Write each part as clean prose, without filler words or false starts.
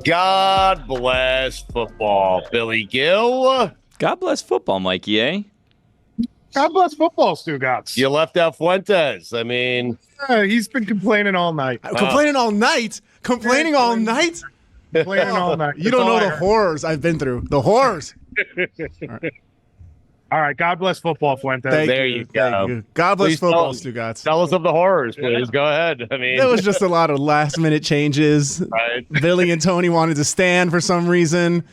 God bless football, Billy Gill. God bless football, Mikey A. God bless football, Stugotz. You left out Fuentes. I mean, He's been complaining all night. Complaining all night? Complaining all night? Complaining all night. You don't know the horrors I've been through. The horrors. All right. God bless football, Fuentes. there you go. Thank you. God bless Please football, tell- Stugotz. Tell us of the horrors, please. Go ahead. I mean, There was just a lot of last-minute changes. Right. Billy and Tony wanted to stand for some reason.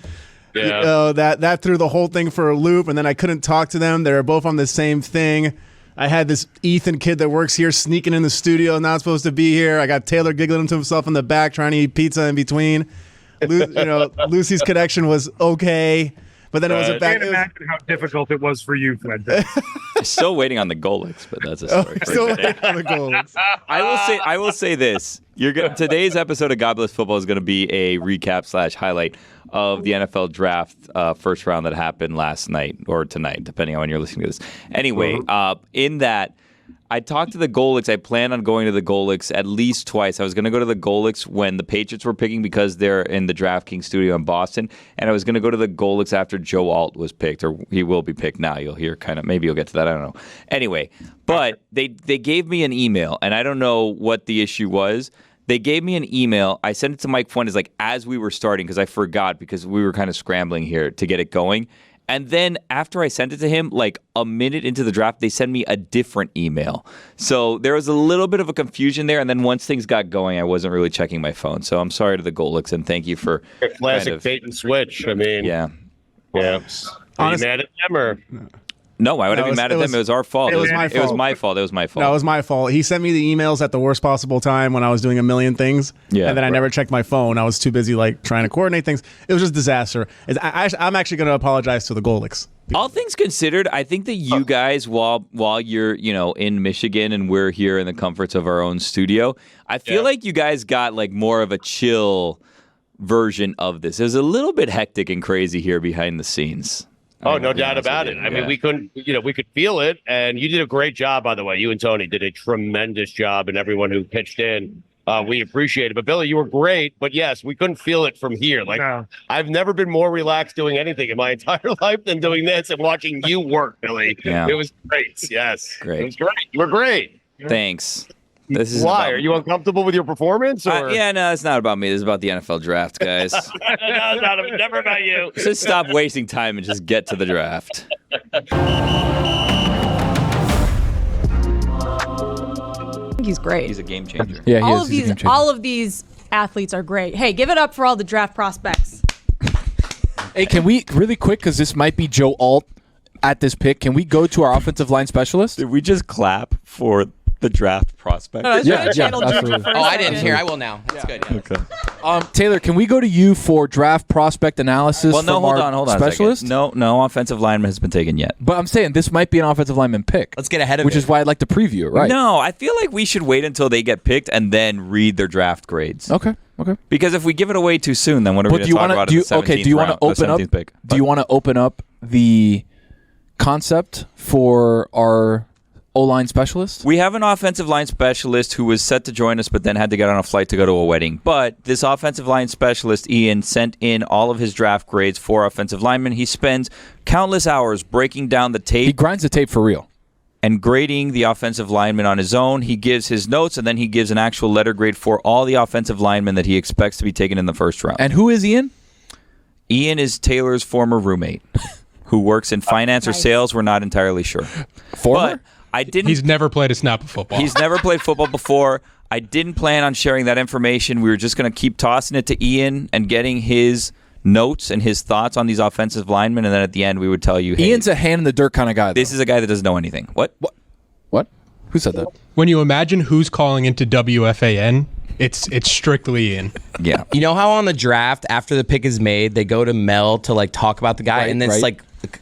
Yeah. That threw the whole thing for a loop, and then I couldn't talk to them. They were both on the same thing. I had this Ethan kid that works here sneaking in the studio, not supposed to be here. I got Taylor giggling to himself in the back, trying to eat pizza in between. Lucy's connection was okay, but then it was a I back. can't imagine how difficult it was for you, Fuentes. Still waiting on the Golix, but that's a story. for Still another day. waiting on the goals. I will say this. Today's episode of God Bless Football is going to be a recap / highlight of the NFL draft first round that happened last night or tonight, depending on when you're listening to this. Anyway, in that, I talked to the Golix. I plan on going to the Golix at least twice. I was going to go to the Golix when the Patriots were picking because they're in the DraftKings studio in Boston, and I was going to go to the Golix after Joe Alt was picked, or he will be picked now. You'll hear maybe you'll get to that. I don't know. Anyway, but they gave me an email, and I don't know what the issue was. They gave me an email. I sent it to Mike Fuentes as we were starting because I forgot because we were kind of scrambling here to get it going. And then after I sent it to him, like a minute into the draft, they sent me a different email. So there was a little bit of a confusion there. And then once things got going, I wasn't really checking my phone. So I'm sorry to the Golix, and thank you for classic bait and switch. I mean, yeah. Are you mad at them or? No, why would I be mad at them? It was our fault. It was my fault. It was my fault. It was my fault. No, it was my fault. He sent me the emails at the worst possible time when I was doing a million things. Yeah, and then I never checked my phone. I was too busy trying to coordinate things. It was just disaster. I'm actually going to apologize to the Golix. All things considered, I think that you guys, while you're in Michigan and we're here in the comforts of our own studio, I feel like you guys got like more of a chill version of this. It was a little bit hectic and crazy here behind the scenes. Oh, no doubt about it. I mean, we couldn't, we could feel it. And you did a great job, by the way. You and Tony did a tremendous job, and everyone who pitched in, we appreciate it. But Billy, you were great. But yes, we couldn't feel it from here. I've never been more relaxed doing anything in my entire life than doing this and watching you work, Billy. Yeah. It was great. Yes. Great. It was great. You were great. Thanks. Why? Are you uncomfortable with your performance? Or? No, it's not about me. This is about the NFL draft, guys. No, it's never about you. Just stop wasting time and just get to the draft. He's great. He's a game changer. Yeah, all of these athletes are great. Hey, give it up for all the draft prospects. Hey, can we really quick, because this might be Joe Alt at this pick, can we go to our offensive line specialist? Did we just clap for the draft prospect? Absolutely. Oh, I didn't hear. I will now. That's good. Yeah. Okay. Taylor, can we go to you for draft prospect analysis? Well, no, from hold our on specialist? a second. No offensive lineman has been taken yet. But I'm saying this might be an offensive lineman pick. Let's get ahead of which it. is why I'd like to preview it, right? No, I feel like we should wait until they get picked and then read their draft grades. Okay. Because if we give it away too soon, then what are we going to talk about at the 17th do you want to round, open up? 17th pick? Do you want to open up the concept for our O-line specialist? We have an offensive line specialist who was set to join us but then had to get on a flight to go to a wedding. But this offensive line specialist, Ian, sent in all of his draft grades for offensive linemen. He spends countless hours breaking down the tape. He grinds the tape for real. And grading the offensive lineman on his own. He gives his notes, and then he gives an actual letter grade for all the offensive linemen that he expects to be taken in the first round. And who is Ian? Ian is Taylor's former roommate who works in finance or sales. We're not entirely sure. Former? But He's never played a snap of football. He's never played football before. I didn't plan on sharing that information. We were just going to keep tossing it to Ian and getting his notes and his thoughts on these offensive linemen, and then at the end we would tell you, hey, Ian's a hand in the dirt kind of guy, though. This is a guy that doesn't know anything. What? Who said that? When you imagine who's calling into WFAN, it's strictly Ian. Yeah. You know how on the draft, after the pick is made, they go to Mel to talk about the guy, and then it's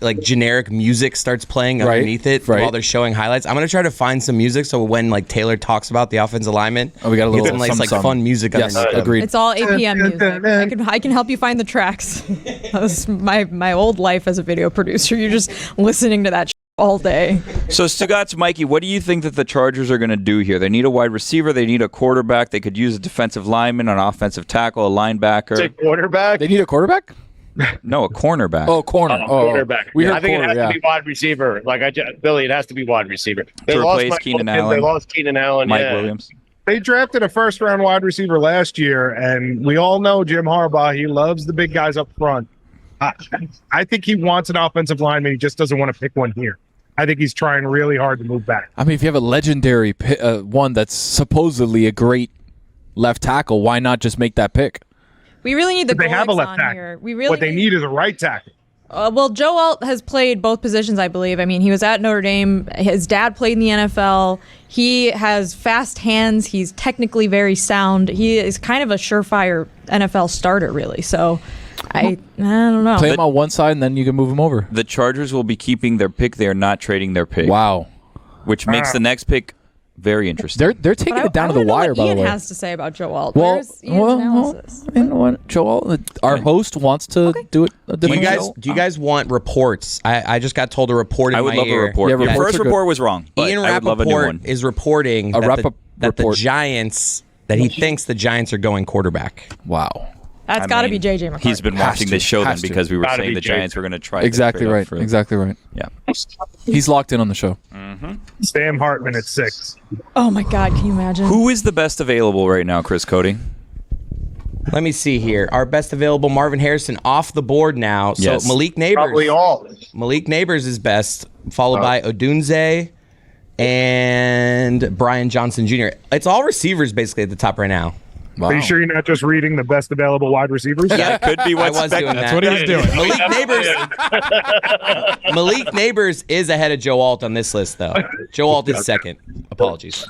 like generic music starts playing underneath it while they're showing highlights. I'm gonna try to find some music so when Taylor talks about the offensive lineman, we got a little some fun music underneath. Agreed. It's all APM music. I can help you find the tracks. That was my old life as a video producer. You're just listening to that. all day. So, Stugotz, Mikey, what do you think that the Chargers are going to do here? They need a wide receiver. They need a quarterback. They could use a defensive lineman, an offensive tackle, a linebacker. Say quarterback? They need a quarterback? No, a cornerback. Oh, corner. Quarterback. We heard I think corner, it has to be wide receiver. Billy, it has to be wide receiver. They To lost replace Keenan Allen. They lost Keenan Allen. Mike yeah. Williams. They drafted a first-round wide receiver last year, and we all know Jim Harbaugh. He loves the big guys up front. I think he wants an offensive lineman. He just doesn't want to pick one here. I think he's trying really hard to move back. I mean, if you have a legendary one that's supposedly a great left tackle, why not just make that pick? We really need the But they have a goalies left on tackle. here. We really What they need is a right tackle. Well, Joe Alt has played both positions, I believe. I mean, he was at Notre Dame. His dad played in the NFL. He has fast hands. He's technically very sound. He is kind of a surefire NFL starter, really. So I don't know. Play him on one side, and then you can move him over. The Chargers will be keeping their pick. They are not trading their pick. Wow. Which makes the next pick very interesting. They're taking it down to the wire, by the way. Ian has to say about Joe Alt. Well, Where's Ian's analysis? you know what? Joel, our host wants to do it a Do different you guys want reports? I just got told a report in I would my love ear. a report. Yeah, Your reports first are good. report was wrong, but Ian I would love a new one. Rappaport is reporting that the report. Giants, that he thinks the Giants are going quarterback. Wow. That's got to be JJ McCarthy. He's been watching this show then Has to. because we were Gotta saying be the Jason. Giants were going to try. Exactly to trade right. up for- Exactly right. Yeah. He's locked in on the show. Sam Hartman at 6. Oh my God! Can you imagine? Who is the best available right now, Chris Cody? Let me see here. Our best available, Marvin Harrison, off the board now. So Yes. Malik Nabers. Probably all. Malik Nabers is best, followed by Odunze and Brian Johnson Jr. It's all receivers basically at the top right now. Wow. Are you sure you're not just reading the best available wide receivers? Yeah, That could be I what's was doing That's that. what he was doing. Malik Nabers is ahead of Joe Alt on this list, though. Joe Alt is second. Apologies.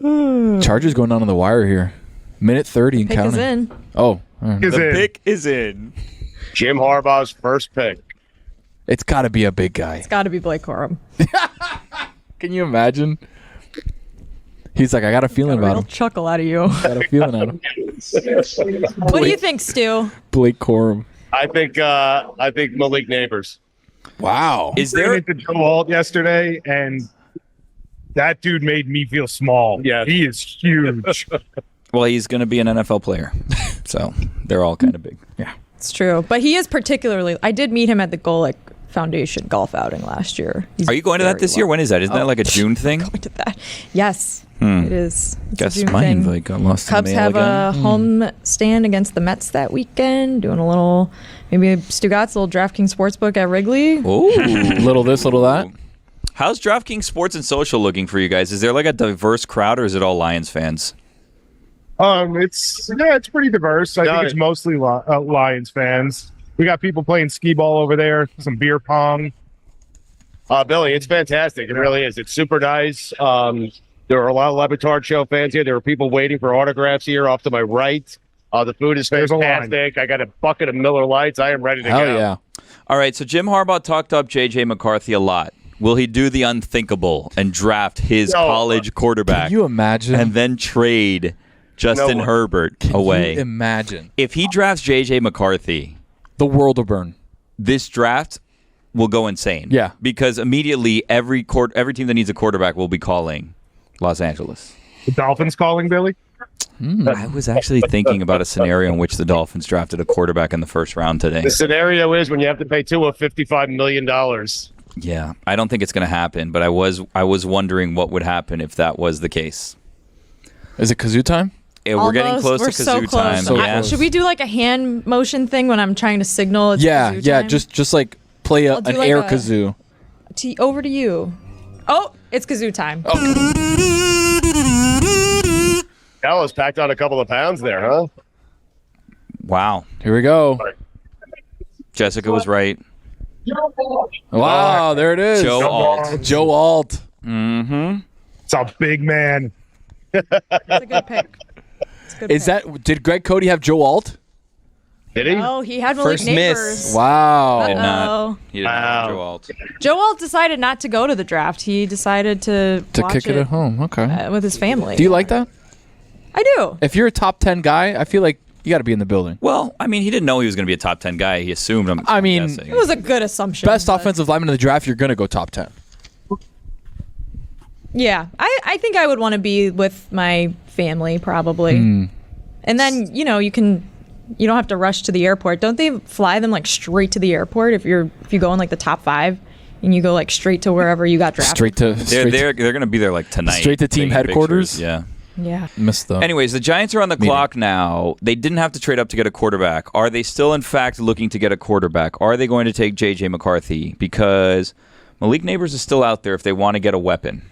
Chargers going down on the wire here. Minute 30 and Pick counting. is in. Oh, all right. Is The in. pick is in. Jim Harbaugh's first pick. It's got to be a big guy. It's got to be Blake Corum. Can you imagine? He's like, I got a feeling Real about him. chuckle out of you. Got a feeling out of him. What do you think, Stu? Blake Corum. I think Malik Nabers. Wow. Is Ran there? into Joe Alt yesterday, and that dude made me feel small. Yeah. He is huge. Well, he's going to be an NFL player, so they're all kind of big. Yeah. It's true, but he is particularly. I did meet him at the Golick Foundation golf outing last year. He's Are you going to that very this year? When is that? Isn't that like a June thing? Going to that? Yes, it is. It's Guess a June mine thing. like got lost Cubs in the mail have again. a home stand against the Mets that weekend. Doing a little, maybe Stugotz, a little DraftKings Sportsbook at Wrigley. Ooh. Little this, little that. How's DraftKings Sports and Social looking for you guys? Is there like a diverse crowd, or is it all Lions fans? It's pretty diverse. I think it's mostly Lions fans. We got people playing skee ball over there, some beer pong. Billy, it's fantastic. It really is. It's super nice. There are a lot of Le Batard Show fans here. There are people waiting for autographs here off to my right. The food is There's a line. fantastic. I got a bucket of Miller Lights. I am ready to Hell go. yeah. All right, so Jim Harbaugh talked up JJ McCarthy a lot. Will he do the unthinkable and draft his No. college quarterback Can you imagine? and then trade Justin No. Herbert Can away? you imagine? If he drafts JJ McCarthy, The world will burn. this draft will go insane. Yeah. Because immediately every team that needs a quarterback will be calling Los Angeles. The Dolphins calling Billy. I was actually thinking about a scenario in which the Dolphins drafted a quarterback in the first round today. The scenario is when you have to pay Tua $55 million. Yeah, I don't think it's going to happen, but I was wondering what would happen if that was the case. Is it kazoo time? Yeah, we're getting Almost. close We're to so kazoo close. time. So yeah. close. Should we do like a hand motion thing when I'm trying to signal? It's Yeah, kazoo yeah. time? Just like play I'll do an like air a- kazoo. Over to you. Oh, it's kazoo time. Dallas packed on a couple of pounds there, huh? Wow. Here we go. Jessica was right. Wow, there it is. Joe Alt. Joe Alt. Mm-hmm. It's a big man. It's a good pick. It's a good Is pick. that? Did Greg Cody have Joe Alt? Did he? Oh, he had Malik First Nabers. miss. Wow. Did not. Uh-oh. He didn't have Wow. Joe Alt. Joe Alt decided not to go to the draft. He decided to watch kick it at home. Okay. with his family. Do you like that? I do. If you're a top 10 guy, I feel like You got to be in the building. Well, I mean, he didn't know he was going to be a top 10 guy. He assumed. I'm guessing. It was a good assumption. Best offensive lineman in the draft, you're going to go top 10. Yeah, I think I would want to be with my family probably. And then, you don't have to rush to the airport. Don't they fly them like straight to the airport if you go in like the top 5 and you go like straight to wherever you got drafted? They're going to be there like tonight. Straight to team headquarters? Pictures. Yeah. Missed them. Anyways, the Giants are on the clock now. They didn't have to trade up to get a quarterback. Are they still, in fact, looking to get a quarterback? Are they going to take JJ McCarthy? Because Malik Nabers is still out there if they want to get a weapon.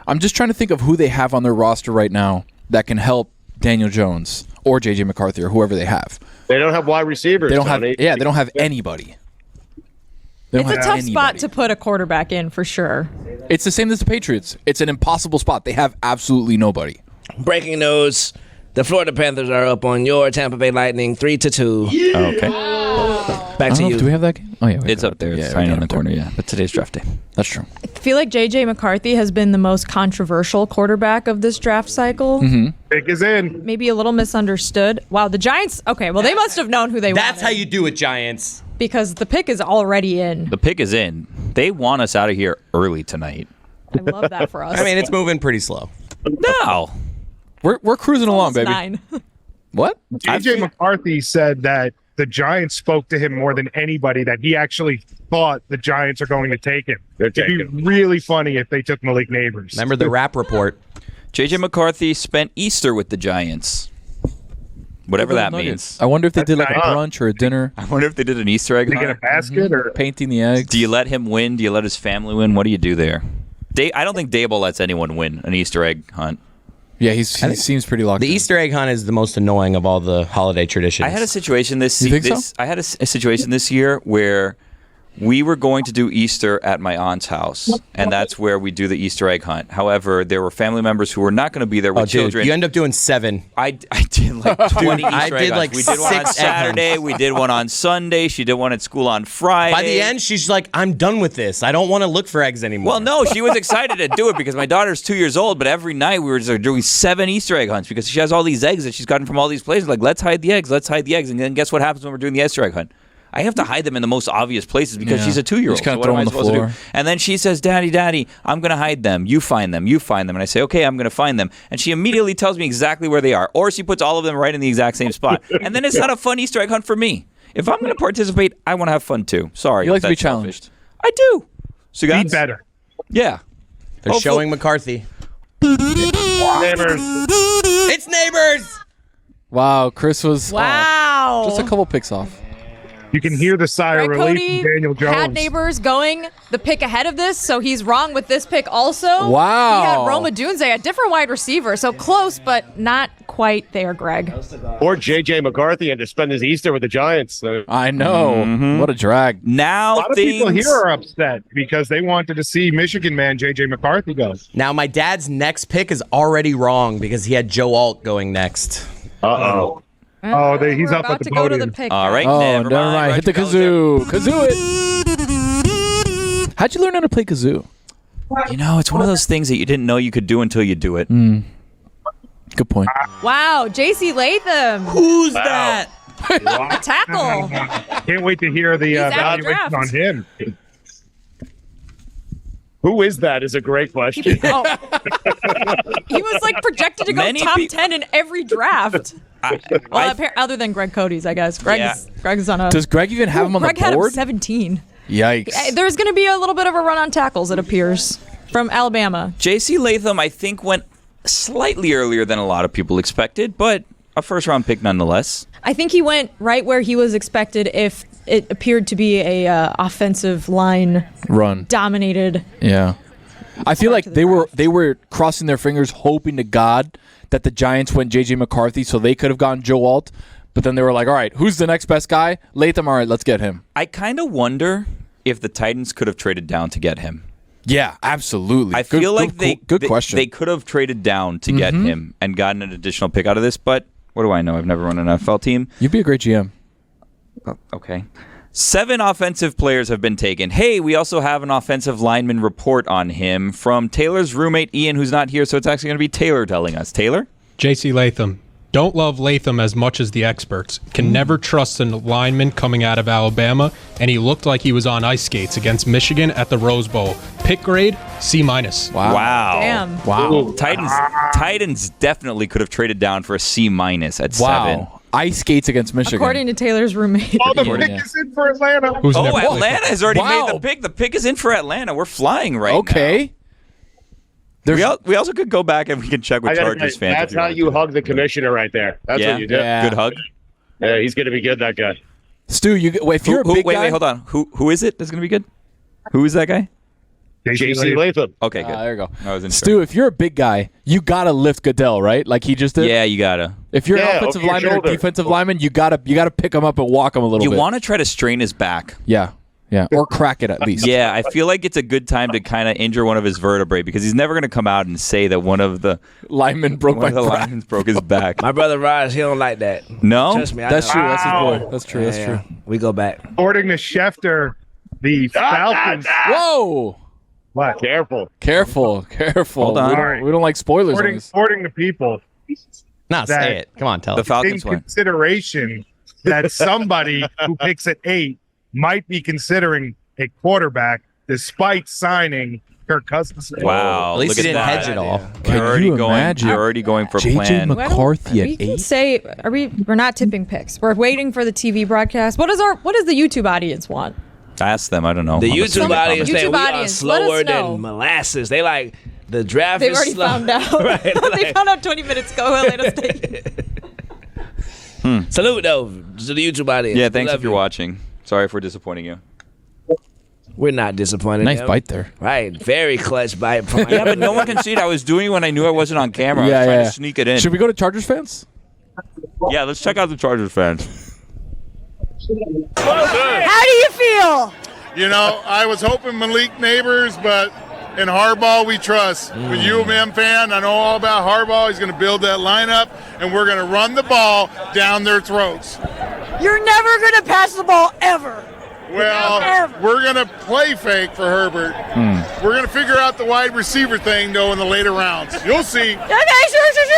I'm just trying to think of who they have on their roster right now that can help Daniel Jones or JJ McCarthy or whoever they have. They don't have wide receivers. They don't Tony. they don't have anybody. It's a tough spot to put a quarterback in for sure. It's the same as the Patriots. It's an impossible spot. They have absolutely nobody. Breaking news: the Florida Panthers are up on your Tampa Bay Lightning 3-2. Okay. Back to you. Do we have that game? Oh yeah, It's up there. It's tiny in the corner. Yeah, but today's draft day. That's true. I feel like JJ McCarthy has been the most controversial quarterback of this draft cycle. Pick is in. Maybe a little misunderstood. Wow, the Giants. Okay, well they must have known who they That's wanted. how you do it, Giants. Because the pick is already in. The pick is in. They want us out of here early tonight. I love that for us. I mean, it's moving pretty slow. No. We're cruising along, baby. 9. What? JJ McCarthy said that the Giants spoke to him more than anybody, that he actually thought the Giants are going to take him. It'd be really funny if they took Malik Nabers. Remember the rap report? JJ McCarthy spent Easter with the Giants. Whatever that means. I wonder if they did like a nice. brunch or a dinner. I wonder if they did an Easter egg Did he hunt. get a basket or Painting the eggs. Do you let him win? Do you let his family win? What do you do there? I don't think Dable lets anyone win an Easter egg hunt. Yeah, he seems pretty locked The in. Easter egg hunt is the most annoying of all the holiday traditions. I had a situation this You think so? I had a situation this year where we were going to do Easter at my aunt's house, and that's where we do the Easter egg hunt. However, there were family members who were not going to be there with children. You end up doing 7. I did like 20 Easter egg hunts. like We did one on 6 egg Saturday. hunts. We did one on Sunday. She did one at school on Friday. By the end, she's like, I'm done with this. I don't want to look for eggs anymore. Well, no, she was excited to do it because my daughter's 2 years old, but every night we were just doing 7 Easter egg hunts because she has all these eggs that she's gotten from all these places. Like, let's hide the eggs. And then guess what happens when we're doing the Easter egg hunt? I have to hide them in the most obvious places because she's a 2-year-old. Just kind So of what throw am I them on the supposed to floor. do? And then she says, Daddy, I'm going to hide them. You find them. And I say, okay, I'm going to find them. And she immediately tells me exactly where they are. Or she puts all of them right in the exact same spot. And then it's not a fun Easter egg hunt for me. If I'm going to participate, I want to have fun too. Sorry. You like to be that's selfish. challenged. I do. So be better? Yeah. They're showing McCarthy. Neighbors. It's Neighbors! Wow, Chris was Wow. just a couple picks off. You can hear the sigh of Greg relief Cody from Daniel Jones. had Neighbors going the pick ahead of this, so he's wrong with this pick also. Wow. He had Rome Odunze, a different wide receiver, so close, but not quite there, Greg. Or JJ McCarthy and to spend his Easter with the Giants. So I know. What a drag. Now A lot of people here are upset because they wanted to see Michigan man JJ McCarthy go. Now, my dad's next pick is already wrong because he had Joe Alt going next. Uh-oh. Oh, he's We're up about at the to go to the podium. pick. All right, Oh, never mind. Hit the kazoo. Kazoo it. How'd you learn how to play kazoo? You know, it's one of those things that you didn't know you could do until you do it. Good point. Wow, JC Latham, Who's that? a tackle. Can't wait to hear the out of evaluation draft. on him. Who is that is a great question. Oh. He was like projected to go Many top peop- 10 in every draft. Other than Greg Cody's, I guess. Greg's on a. Does Greg even have him on Greg the had him board? 17. Yikes. There's going to be a little bit of a run on tackles, it appears, from Alabama. JC Latham, I think, went slightly earlier than a lot of people expected, but a first-round pick nonetheless. I think he went right where he was expected if it appeared to be a offensive line Run. dominated. Yeah. I feel like to the they were crossing their fingers, hoping to God that the Giants went JJ McCarthy so they could have gotten Joe Alt. But then they were like, all right, who's the next best guy? Latham, all right, let's get him. I kind of wonder if the Titans could have traded down to get him. Yeah, absolutely. I feel like good question. They could have traded down to get him and gotten an additional pick out of this, but what do I know? I've never run an NFL team. You'd be a great GM. Okay. 7 offensive players have been taken. Hey, we also have an offensive lineman report on him from Taylor's roommate, Ian, who's not here, so it's actually going to be Taylor telling us. Taylor? JC Latham, Don't love Latham as much as the experts. Can never trust a lineman coming out of Alabama, and he looked like he was on ice skates against Michigan at the Rose Bowl. Pick grade, C-. Wow. Damn. Wow. Titans definitely could have traded down for a C- at 7. Ice skates against Michigan. According to Taylor's roommate. Oh, the pick is in for Atlanta. Atlanta has already made the pick. The pick is in for Atlanta. We're flying now. Okay. We also could go back and we can check with Chargers fans. That's how you hug the commissioner right there. That's what you do. Yeah. Good hug. Yeah, he's going to be good, that guy. Stu, if you're a big guy. Wait, hold on. Who is it that's going to be good? Who is that guy? JC Latham. Okay, good. There you go. I was in Stu, if you're a big guy, you got to lift Goodell, right? Like he just did? Yeah, you got to. If you're an Yeah, offensive over your lineman or shoulder. defensive lineman, you gotta pick him up and walk him a little bit. You want to try to strain his back. Yeah. Or crack it at least. Yeah, I feel like it's a good time to kind of injure one of his vertebrae because he's never going to come out and say that one of the linemen broke linemen broke his back. My brother Raj, he don't like that. No? Trust me, I That's know. true. That's his boy. That's true. That's true. We go back. According to Schefter, the Falcons. Whoa! What? Careful. Careful. Hold on. We don't like spoilers on this. According to people, No, That- say it. Come on, tell The us. in Falcons won. consideration that somebody who picks at 8 might be considering a quarterback despite signing Kirk Cousins. Wow. At least look he didn't at that. hedge it all. Can you imagine? You're already going for JJ plan. McCarthy at We can 8? say, we're not tipping picks. We're waiting for the TV broadcast. What does the YouTube audience want? Ask them. I don't know. The I'm YouTube assuming audience YouTube say we are audience, let us slower know. than molasses. They like the draft They've is already slow. found out. Right, They like- found out 20 minutes ago. Atlanta State. Salute though to the YouTube audience. Yeah, We thanks love if you're you. watching. Sorry if we're disappointing you. We're not disappointed. Nice them. bite there. Right, very clutch bite. From Yeah, but no one can see it. I was doing it when I knew I wasn't on camera. I was trying to sneak it in. Should we go to Chargers fans? Yeah, let's check out the Chargers fans. How do you feel? You know, I was hoping Malik Nabers, but in Harbaugh we trust. With UMM fan, I know all about Harbaugh. He's going to build that lineup, and we're going to run the ball down their throats. You're never going to pass the ball ever. Well, we're going to play fake for Herbert. We're going to figure out the wide receiver thing, though, in the later rounds. You'll see. Okay,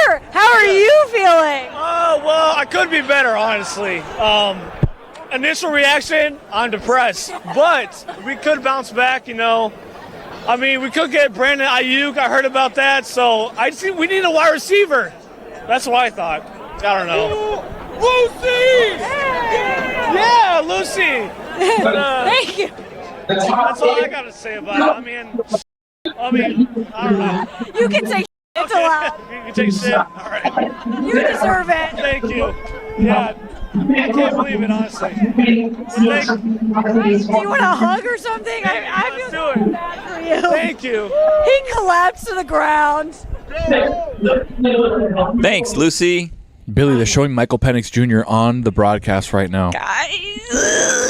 sure. How are you feeling? Well, I could be better, honestly. Initial reaction, I'm depressed. But we could bounce back, you know. I mean, we could get Brandon Ayuk. I heard about that. So we need a wide receiver. That's what I thought. I don't know. Lucy! Yeah, Lucy! But, Thank you. that's all I got to say about it. I mean, I don't know. You can say it's allowed. You can take shit. All right. You deserve it. Thank you. Yeah. I can't believe it, honestly. Do you want a hug or something? I Let's feel do it. bad for you. Thank you. He collapsed to the ground. Thanks, Lucy. Billy, they're showing Michael Penix Jr. on the broadcast right now.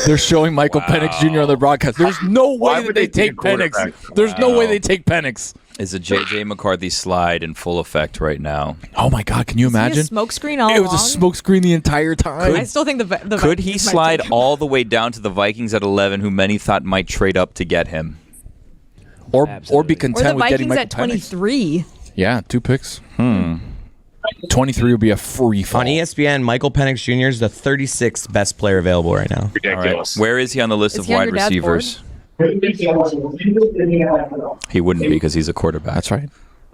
They're showing Michael Penix Jr. on the broadcast. There's no way that they take Penix. There's no way they take Penix. Is a JJ McCarthy slide in full effect right now? Oh my God! Can you imagine? Smoke screen all It was a along? smoke screen the entire time. I still think the Could he Vikings might slide take him. all the way down to the Vikings at 11, who many thought might trade up to get him? or be Or content the with getting Vikings Michael at Penix. 23. Yeah, 2 picks. 23 would be a free fall. On ESPN, Michael Penix Jr. is the 36th best player available right now. Ridiculous. Where is he on the list Is of he on wide your dad's receivers? He wouldn't be because he's a quarterback. That's right.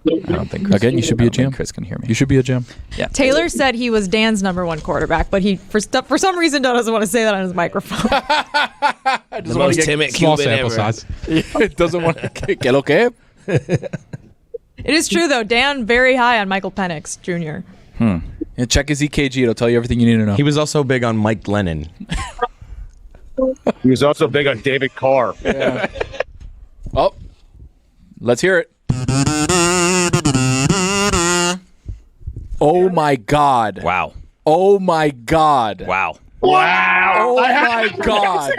I don't think Chris, Again, you should be I a don't think GM. Chris can hear me. You should be a GM. Yeah. Taylor said he was Dan's number 1 quarterback, but he for some reason doesn't want to say that on his microphone. The most timid Small Cuban sample ever. size. It doesn't want to get okay. It is true though. Dan very high on Michael Penix Jr. And check his EKG. It'll tell you everything you need to know. He was also big on Mike Glennon. He was also big on David Carr. Oh, let's hear it. Oh my God. Wow. Oh my God. Wow. Oh my God.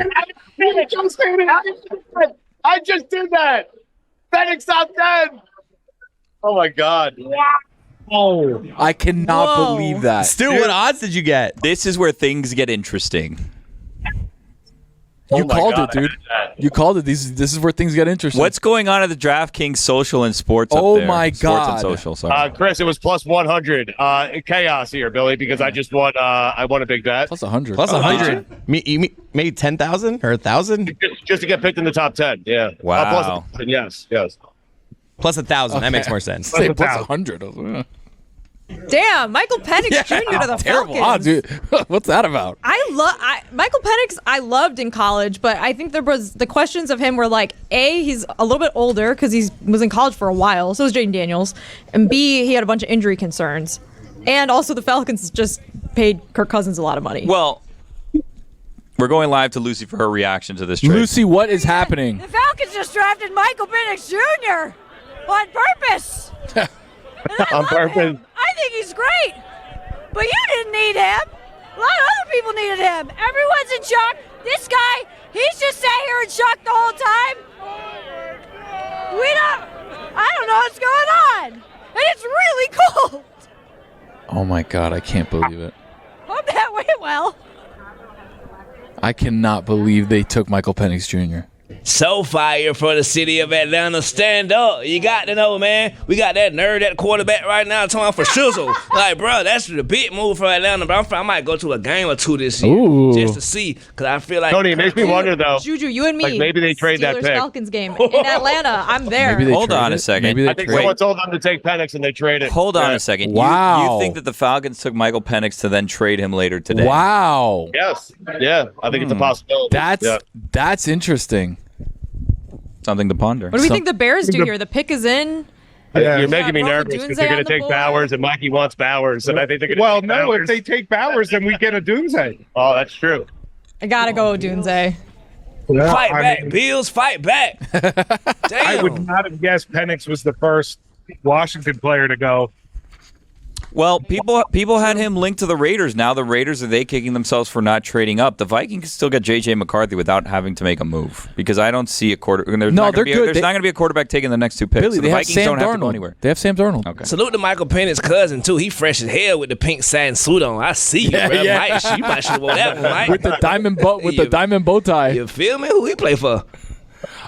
I just did that. Penix top 10. Oh my God. Oh, I cannot Whoa. believe that. Stu, what odds did you get? This is where things get interesting. You called it, dude. You called it. This is where things get interesting. What's going on at the DraftKings social and sports up there? Oh, my Sports God. and social, sorry. Chris, it was plus 100. Chaos here, Billy, because I just won. I won a big bet. Plus 100. Plus 100. You made 10,000 or 1,000? Just to get picked in the top 10. Yeah. Wow. Plus 1,000, yes. Plus 1,000. That makes more sense. Say plus 100. Damn, Michael Penix Jr. to the Terrible. Falcons. Dude. What's that about? Michael Penix I loved in college, but I think the questions of him were like, A, he's a little bit older because he was in college for a while, so was Jaden Daniels, and B, he had a bunch of injury concerns. And also the Falcons just paid Kirk Cousins a lot of money. Well, we're going live to Lucy for her reaction to this trade. Lucy, what is happening? The Falcons just drafted Michael Penix Jr. on purpose. On purpose. I think he's great. But you didn't need him. A lot of other people needed him. Everyone's in shock. This guy, he's just sat here in shock the whole time. I don't know what's going on. And it's really cold. Oh, my God. I can't believe it. Hope that went well. I cannot believe they took Michael Penix Jr. So fire for the city of Atlanta. Stand up. You got to know, man. We got that nerd at quarterback right now talking for shizzle. Like, bro, that's the big move for Atlanta, bro. I might go to a game or two this year just to see, because I feel like... Tony, it makes me wonder, though. Juju, you and me. Like maybe they trade that pick. Falcons game in Atlanta. I'm there. Hold on a second. I think someone told them to take Penix and they traded. Hold on a second. Wow. You think that the Falcons took Michael Penix to then trade him later today? Wow. Yes. Yeah, I think it's a possibility. That's interesting. Something to ponder. What do we think the Bears do here? The pick is in. You're making me Rome nervous because Odunze they're going on to the take board. Bowers, and Mikey wants Bowers, and I think they're going to Well, take no, Bowers. if they take Bowers, then we get a Odunze. Oh, that's true. I gotta go Odunze. Yeah, Fight back, Bills, fight back. Damn. I would not have guessed Penix was the first Washington player to go. Well, people had him linked to the Raiders. Now the Raiders, are they kicking themselves for not trading up? The Vikings still get JJ McCarthy without having to make a move, because I don't see a quarter. There's not going to be a quarterback taking the next two picks. Billy, so the they Vikings have Sam don't have Darnold. to go anywhere. They have Sam Darnold. Okay. Salute to Michael Penix's cousin, too. He fresh as hell with the pink satin suit on. I see you, bro. Mike, you might should have worn that one, Mike. With the diamond bow tie. You feel me? Who he play for?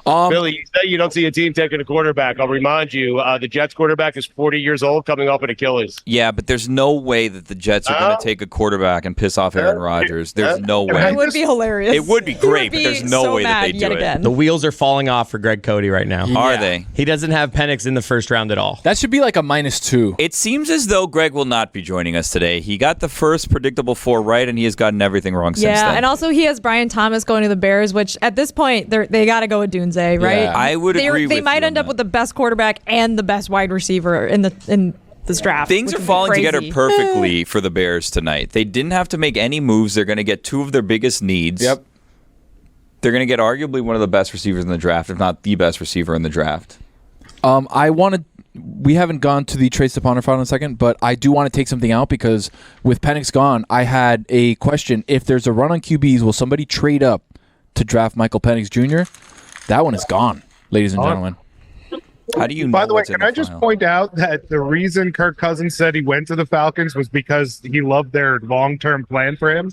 Billy, you say you don't see a team taking a quarterback. I'll remind you, the Jets quarterback is 40 years old, coming off an Achilles. Yeah, but there's no way that the Jets are going to take a quarterback and piss off Aaron Rodgers. There's no way. It would be hilarious. It would be great, but there's no way that they do it. The wheels are falling off for Greg Cody right now. Are they? He doesn't have Penix in the first round at all. That should be like a -2. It seems as though Greg will not be joining us today. He got the first predictable 4 right, and he has gotten everything wrong since then. Yeah, and also he has Brian Thomas going to the Bears, which at this point they got to go with Odunze, right? Yeah. I would agree with They might end up with the best quarterback and the best wide receiver in this draft. Things are falling together perfectly for the Bears tonight. They didn't have to make any moves. They're going to get 2 of their biggest needs. Yep. They're going to get arguably one of the best receivers in the draft, if not the best receiver in the draft. We haven't gone to the trades to ponder file in a second, but I do want to take something out because with Penix gone, I had a question. If there's a run on QBs, will somebody trade up to draft Michael Penix Jr.? That one is gone, ladies and gentlemen. How do you know? By the way, can I just point out that the reason Kirk Cousins said he went to the Falcons was because he loved their long-term plan for him?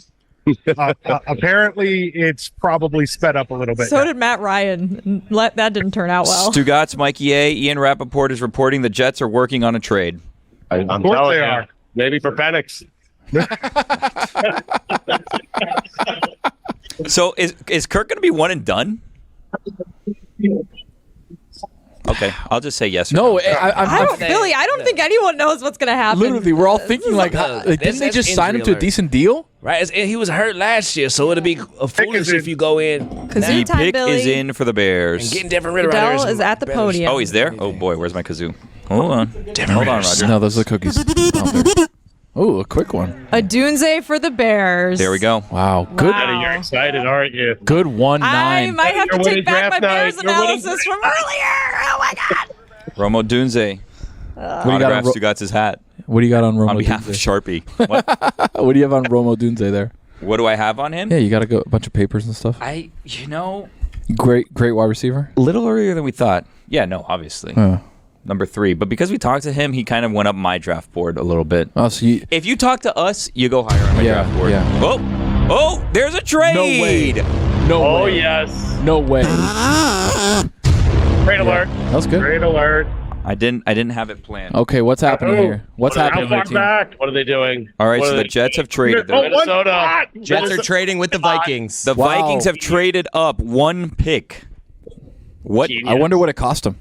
Apparently, it's probably sped up a little bit. So did Matt Ryan. That didn't turn out well. Stugotz, Mikey A, Ian Rappaport is reporting the Jets are working on a trade. I'm telling you, maybe for Penix. So is Kirk going to be one and done? Okay, I'll just say yes. Or no, Billy, I don't think anyone knows what's going to happen. Literally, we're all thinking didn't they just sign him to a decent deal? Right, and he was hurt last year, so it'd be foolish if you go in. The pick is in for the Bears. And getting Devin Ritter Goodell is at the podium. Oh, he's there? Oh, boy, where's my kazoo? Hold on. Hold on, Roger. No, those are the cookies. Oh, a quick one. Odunze for the Bears. There we go. Wow. Good. You're excited, aren't you? Good 1-9. I might have to take back my Bears night. analysis from earlier. Oh, my God. Rome Odunze. What do you got on Stugotz' hat. What do you got on Rome On behalf of Sharpie. What? What do you have on Rome Odunze there? What do I have on him? Yeah, you got a bunch of papers and stuff. Great wide receiver. A little earlier than we thought. Yeah, no, obviously. Number 3. But because we talked to him, he kind of went up my draft board a little bit. Oh, so if you talk to us, you go higher on my draft board. Yeah. Oh, there's a trade. No way. Yes. No way. Great alert. That was good. Great alert. I didn't have it planned. Okay, what's happening here? What's happening? How far back? What are they doing? All right, What so are the they- Jets have traded. Minnesota. Jets are trading with the Vikings. The Vikings have traded up 1 pick. What? Genius. I wonder what it cost him.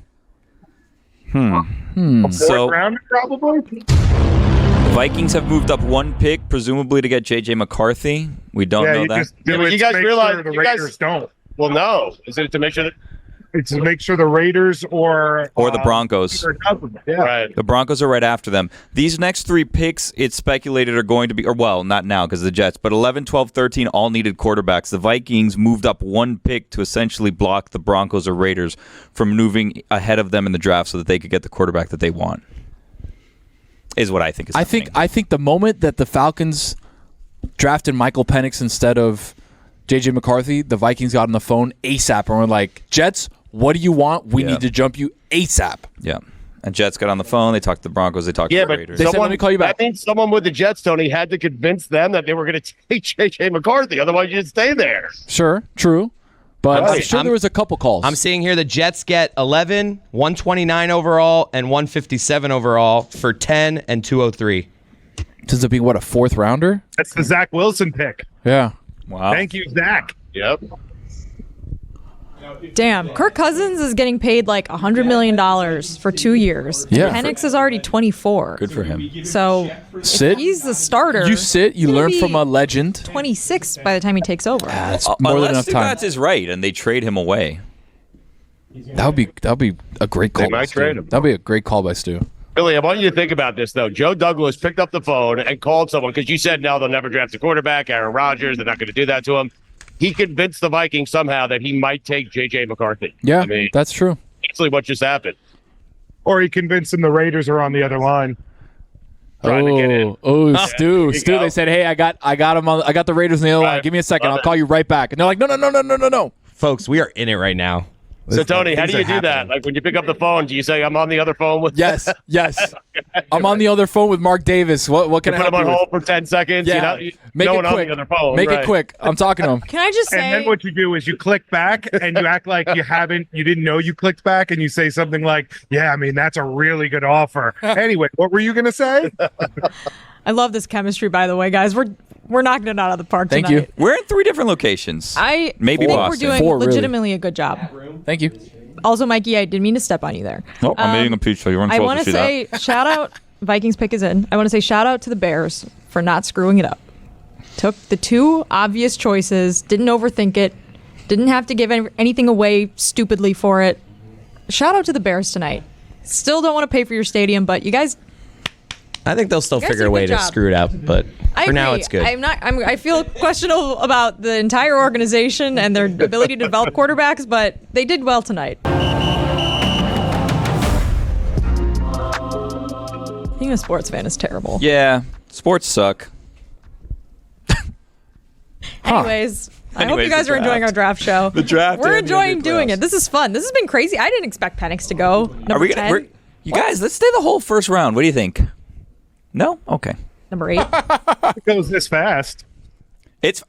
So Rounder, probably. the Vikings have moved up 1 pick, presumably to get JJ McCarthy. We don't know that. Just do Yeah, but it you to guys make realize sure the you guys- Raiders don't. Well, no. Is it to make sure that? It's to make sure the Raiders or the Broncos. Yeah. Right. The Broncos are right after them. These next 3 picks, it's speculated, are going to be, or well, not now because of the Jets, but 11, 12, 13 all needed quarterbacks. The Vikings moved up 1 pick to essentially block the Broncos or Raiders from moving ahead of them in the draft so that they could get the quarterback that they want. Is what I think is happening. I think the moment that the Falcons drafted Michael Penix instead of JJ McCarthy, the Vikings got on the phone ASAP and were like, Jets, what do you want? We need to jump you ASAP. Yeah. And Jets got on the phone. They talked to the Broncos. They talked to the Raiders. They said, let me call you back. That means someone with the Jets, Tony, had to convince them that they were going to take JJ McCarthy. Otherwise, you'd stay there. Sure, true. But I'm sure there was a couple calls. I'm seeing here the Jets get 11, 129 overall, and 157 overall for 10 and 203. Does it be, what, a 4th rounder? That's the Zach Wilson pick. Yeah. Wow. Thank you, Zach. Yep. Damn, Kirk Cousins is getting paid like $100 million for 2 years. Yeah. Penix is already 24. Good for him. So Sit. if he's the starter. You sit, you he's gonna learn be from a legend. 26 by the time he takes over. That's more than enough time. Stugotz is right, and they trade him away. That would be a great call. They might trade him. That'd be a great call by Stu. Billy, I want you to think about this, though. Joe Douglas picked up the phone and called someone because you said, no, they'll never draft a quarterback, Aaron Rodgers. They're not going to do that to him. He convinced the Vikings somehow that he might take JJ McCarthy. Yeah, I mean, that's true. basically what just happened. Or he convinced them the Raiders are on the other line. Trying to get in. Stu. go. They said, hey, I got him on. I got the Raiders on the other line. Give me a second. I'll call you right back. And they're like, no. Folks, we are in it right now. So, Tony, how Things do you are do that? happening. Like when you pick up the phone, do you say, I'm on the other phone with Yes. I'm on the other phone with Mark Davis. What can I put help him on you with? hold for 10 seconds? Yeah. Make no it one on quick. the other phone. Make right. it quick. I'm talking to him. Can I just say? And then what you do is you click back and you act like you didn't know you clicked back, and you say something like, yeah, I mean, that's a really good offer. Anyway, what were you going to say? I love this chemistry, by the way, guys. We're knocking it out of the park Thank tonight. you. We're in 3 different locations. I Maybe think Boston. we're doing 4, really. legitimately a good job. Thank you. Also, Mikey, I didn't mean to step on you there. Oh, I'm eating a pizza. You weren't I supposed want to to see say shout out. Vikings pick is in. I want to say shout out to the Bears for not screwing it up. Took the 2 obvious choices, didn't overthink it, didn't have to give anything away stupidly for it. Shout out to the Bears tonight. Still don't want to pay for your stadium, but you guys. I think they'll still You guys figure did a a way good to job. screw it up, but I for now agree. it's good. I feel questionable about the entire organization and their ability to develop quarterbacks, but they did well tonight. Being a sports fan is terrible. Yeah, sports suck. Anyways, I hope you Anyways, guys the are enjoying our draft show. The draft. We're and the enjoying NBA doing playoffs. it. This is fun. This has been crazy. I didn't expect Penix to go number Are we 10. gonna? You guys, let's stay the whole first round. What do you think? No? Okay. Number 8. It goes this fast. It's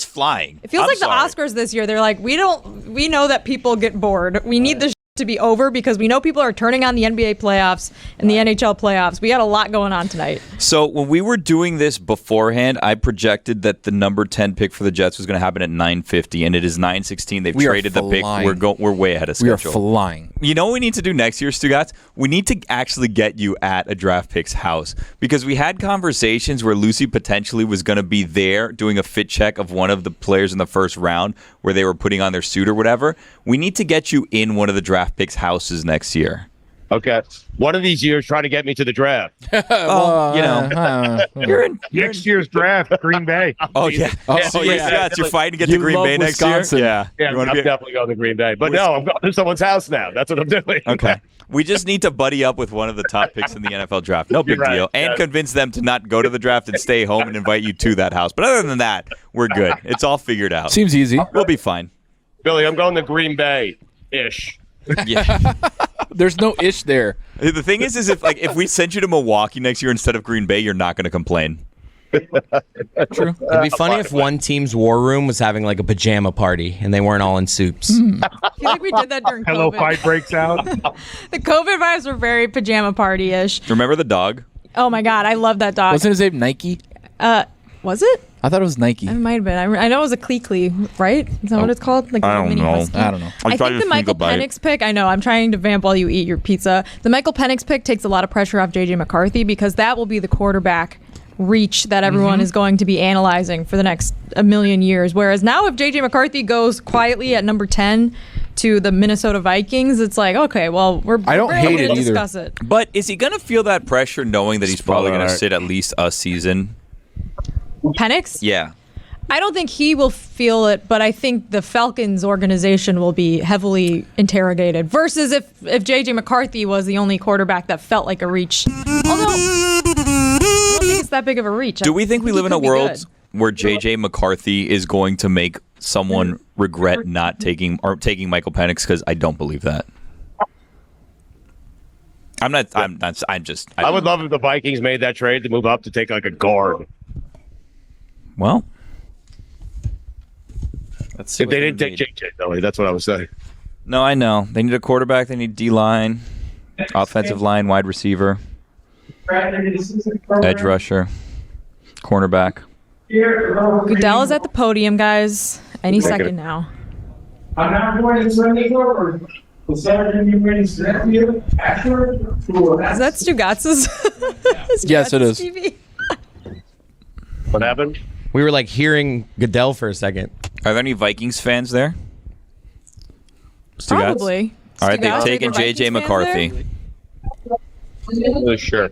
flying. It feels I'm like sorry. the Oscars this year. They're like, we know that people get bored. We need this to be over because we know people are turning on the NBA playoffs and the NHL playoffs. We got a lot going on tonight. So when we were doing this beforehand, I projected that the number 10 pick for the Jets was going to happen at 9:50, and it is 9:16. They've We are traded the pick. flying. We're way ahead of We are schedule. flying. You know what we need to do next year, Stugotz? We need to actually get you at a Draft Picks house because we had conversations where Lucy potentially was going to be there doing a fit check of one of the players in the first round where they were putting on their suit or whatever. We need to get you in one of the Draft Picks houses next year. Okay. One of these years, try to get me to the draft. You're in. Next year's draft, Green Bay. Oh, yeah. Stugotz, you're fighting to get to You Green love Bay next Wisconsin. year? Yeah. Yeah, You I'm wanna be- definitely going to Green Bay. But no, I'm going to someone's house now. That's what I'm doing. Okay. We just need to buddy up with one of the top picks in the NFL draft. No big You're right, deal. And yeah. convince them to not go to the draft and stay home and invite you to that house. But other than that, we're good. It's all figured out. Seems easy. We'll be fine. Billy, I'm going to Green Bay-ish. Yeah. There's no ish there. The thing is if we sent you to Milwaukee next year instead of Green Bay, you're not going to complain. True. It'd be funny if one team's war room was having like a pajama party and they weren't all in suits. I feel like we did that during Hello, COVID. fight breaks out. The COVID vibes were very pajama party-ish. Remember the dog? Oh my God, I love that dog. Wasn't his name Nike? Was it? I thought it was Nike. It might have been. I know it was a Klee, right? Is that what it's called? Like I a don't mini know. husky? I don't know. I think the Michael Penix pick, I know, I'm trying to vamp while you eat your pizza. The Michael Penix pick takes a lot of pressure off JJ McCarthy because that will be the quarterback reach that everyone is going to be analyzing for the next 1,000,000 years. Whereas now if JJ McCarthy goes quietly at number 10 to the Minnesota Vikings, it's like, okay, well, I don't hate it either. discuss it. But is he going to feel that pressure knowing that he's probably going to sit at least a season? Penix? Yeah. I don't think he will feel it, but I think the Falcons organization will be heavily interrogated. Versus if JJ McCarthy was the only quarterback that felt like a reach. Although I don't think it's that big of a reach. Do we think we live in a he could be world good. where JJ McCarthy is going to make someone regret not taking Michael Penix? Because I don't believe that. I would love if the Vikings made that trade to move up to take like a guard. Well, let's see. If they didn't take JJ, though, that's what I was saying. No, I know. They need a quarterback. They need D-line, offensive line, wide receiver, edge rusher, cornerback. Goodell is at the podium, guys. Any second now. I'm not going to send it over. Is that Stugotz's? Yes, it is. TV? What happened? We were like hearing Goodell for a second. Are there any Vikings fans there? Stugotz? Probably. All right, they've Stugotz, taken are there JJ Vikings McCarthy. Sure.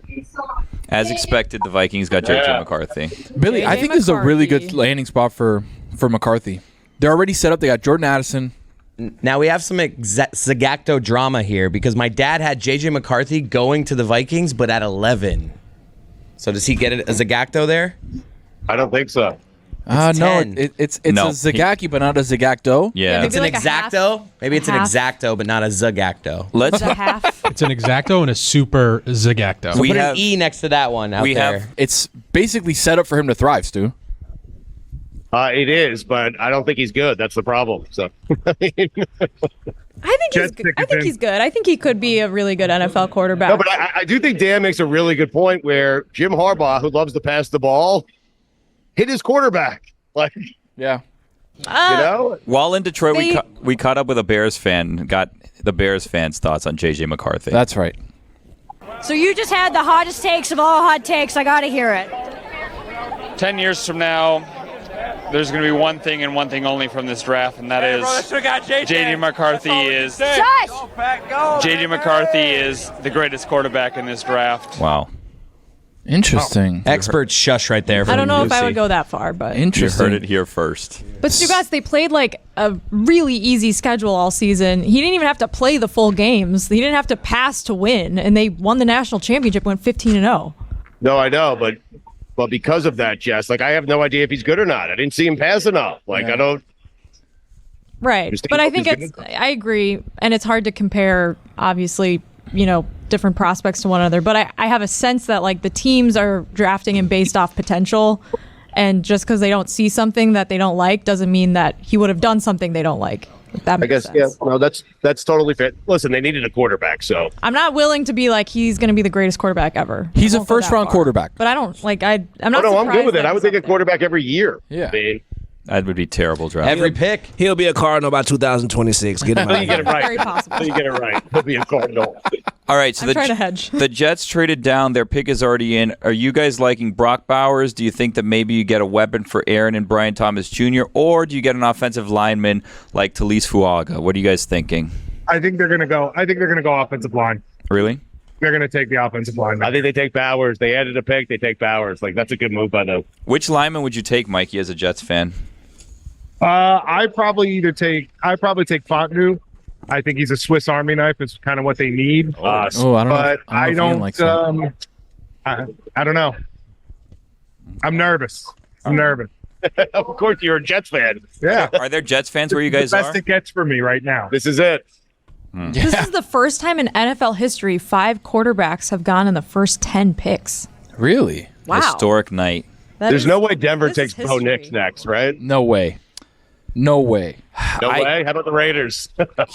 As expected, the Vikings got JJ McCarthy. Billy, I JJ think this is a really McCarthy. good landing spot for McCarthy. They're already set up. They got Jordan Addison. Now we have some Zagacto drama here because my dad had JJ McCarthy going to the Vikings, but at 11. So does he get a Zagacto there? I don't think so. It's No, 10. it's No, a Zagacki, but not a Zagacto. Yeah. maybe It's an like a half- exacto. Maybe it's an half. exacto, but not a Zagacto. Let's. Is that half? It's an exacto and a super Zagacto. We Put have- an E next to that one out we there. have- It's basically set up for him to thrive, Stu. It is, but I don't think he's good. That's the problem. So, I think he's good. I think he's good. I think he could be a really good NFL quarterback. no, but I do think Dan makes a really good point where Jim Harbaugh, who loves to pass the ball, hit his quarterback. Like, Yeah. you know? While in Detroit, They- we caught up with a Bears fan, got the Bears fans' thoughts on JJ McCarthy. That's right. So you just had the hottest takes of all hot takes. I got to hear it. 10 years from now, there's going to be one thing and one thing only from this draft, and that is JJ McCarthy is JJ McCarthy is the greatest quarterback in this draft. Wow. Interesting. Expert shush right there. I don't know if I Lucy. would go that far, but You Interesting. heard it here first. But Stugotz, they played like a really easy schedule all season. He didn't even have to play the full games. He didn't have to pass to win, and they won the national championship. Went 15-0. No, I know, but because of that, Jess, like I have no idea if he's good or not. I didn't see him pass enough. Like I don't. Right, Just but I think think he's it's. I agree, and it's hard to compare. Obviously, different prospects to one another. But I have a sense that like the teams are drafting him based off potential, and just because they don't see something that they don't like doesn't mean that he would have done something they don't like. If that I makes guess sense. yeah. No, that's totally fair. Listen, they needed a quarterback, so I'm not willing to be like he's going to be the greatest quarterback ever. He's I a won't go that first-round far. quarterback. But I don't like. I'm oh not. no, I'm good surprised with it. that I would he's take a up there. quarterback every year. Yeah. I mean, That would be terrible draft. Every pick. He'll be a Cardinal by 2026. Get him until out. you get it right. Very possible. Until you get it right. He'll be a Cardinal. All right, so I'm trying to hedge. the Jets traded down. Their pick is already in. Are you guys liking Brock Bowers? Do you think that maybe you get a weapon for Aaron and Brian Thomas Jr., or do you get an offensive lineman like Talise Fuaga? What are you guys thinking? I think they're gonna go offensive line. Really? They're gonna take the offensive line. I think they take Bowers. They added a pick. They take Bowers. Like that's a good move by them. Which lineman would you take, Mikey, as a Jets fan? I probably take Fantanu. I think he's a Swiss Army knife. It's kind of what they need. Oh, I don't know. But I if Ian don't. likes him. I don't know. I'm nervous. Of course, you're a Jets fan. Yeah. Are there Jets fans where you guys the best are? it gets for me right now. This is it. This is the first time in NFL history 5 quarterbacks have gone in the first 10 picks. Really? Wow. Historic night. There's no way Denver takes Bo Nix next, right? No way. No way. No way? How about the Raiders?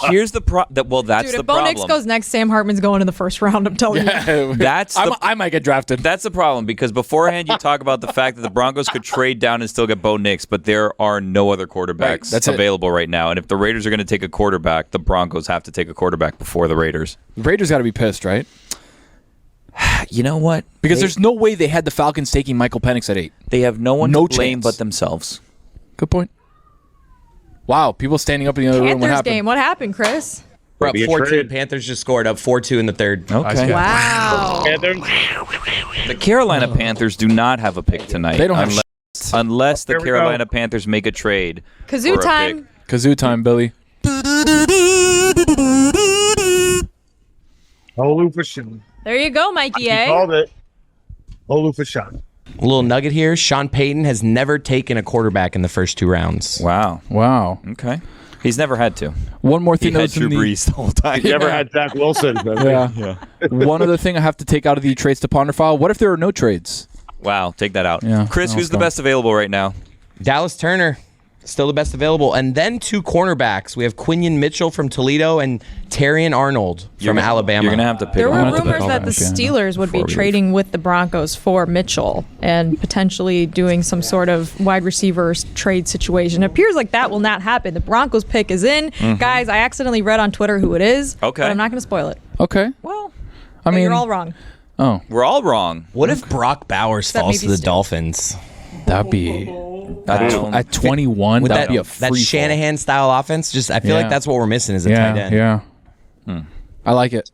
Here's the problem. Well, that's Dude, the if Bo problem. Nix goes next, Sam Hartman's going in the first round. I'm telling you. I might get drafted. That's the problem because beforehand you talk about the fact that the Broncos could trade down and still get Bo Nix, but there are no other quarterbacks available right now. And if the Raiders are going to take a quarterback, the Broncos have to take a quarterback before the Raiders. The Raiders got to be pissed, right? You know what? Because there's no way they had the Falcons taking Michael Penix at 8. They have no one to blame but themselves. Good point. Wow, people standing up in the other room. What Panthers happened? game. What happened, Chris? We're up 4-2. Panthers just scored up 4-2 in the third. Okay. Wow. The Carolina Panthers do not have a pick tonight. They don't have unless the Carolina Panthers make a trade. Kazoo for a time. pick. Kazoo time, Billy. Olu Fashanu. There you go, Mikey A. Called it. Olu Fashanu. A little nugget here. Sean Payton has never taken a quarterback in the first 2 rounds. Wow. Okay. He's never had to. One more thing. He had Drew Brees the whole time. He's never had Zach Wilson. Yeah. One other thing I have to take out of the trades to ponder file. What if there are no trades? Wow, take that out. Yeah, Chris, who's the best available right now? Dallas Turner, still the best available. And then 2 cornerbacks. We have Quinion Mitchell from Toledo and Terrion Arnold from Alabama. You're going to have to pick There one. were rumors that the Steelers would be trading with the Broncos for Mitchell and potentially doing some sort of wide receiver trade situation. It appears like that will not happen. The Broncos pick is in. Guys, I accidentally read on Twitter who it is. Okay. But I'm not going to spoil it. Okay. Well, I mean, you're all wrong. Oh. We're all wrong. What if Brock Bowers That falls may to be the Dolphins? That'd be at 21. With That'd that, be a that free Shanahan style offense. Just I feel like that's what we're missing is a tight end. Yeah. I like it.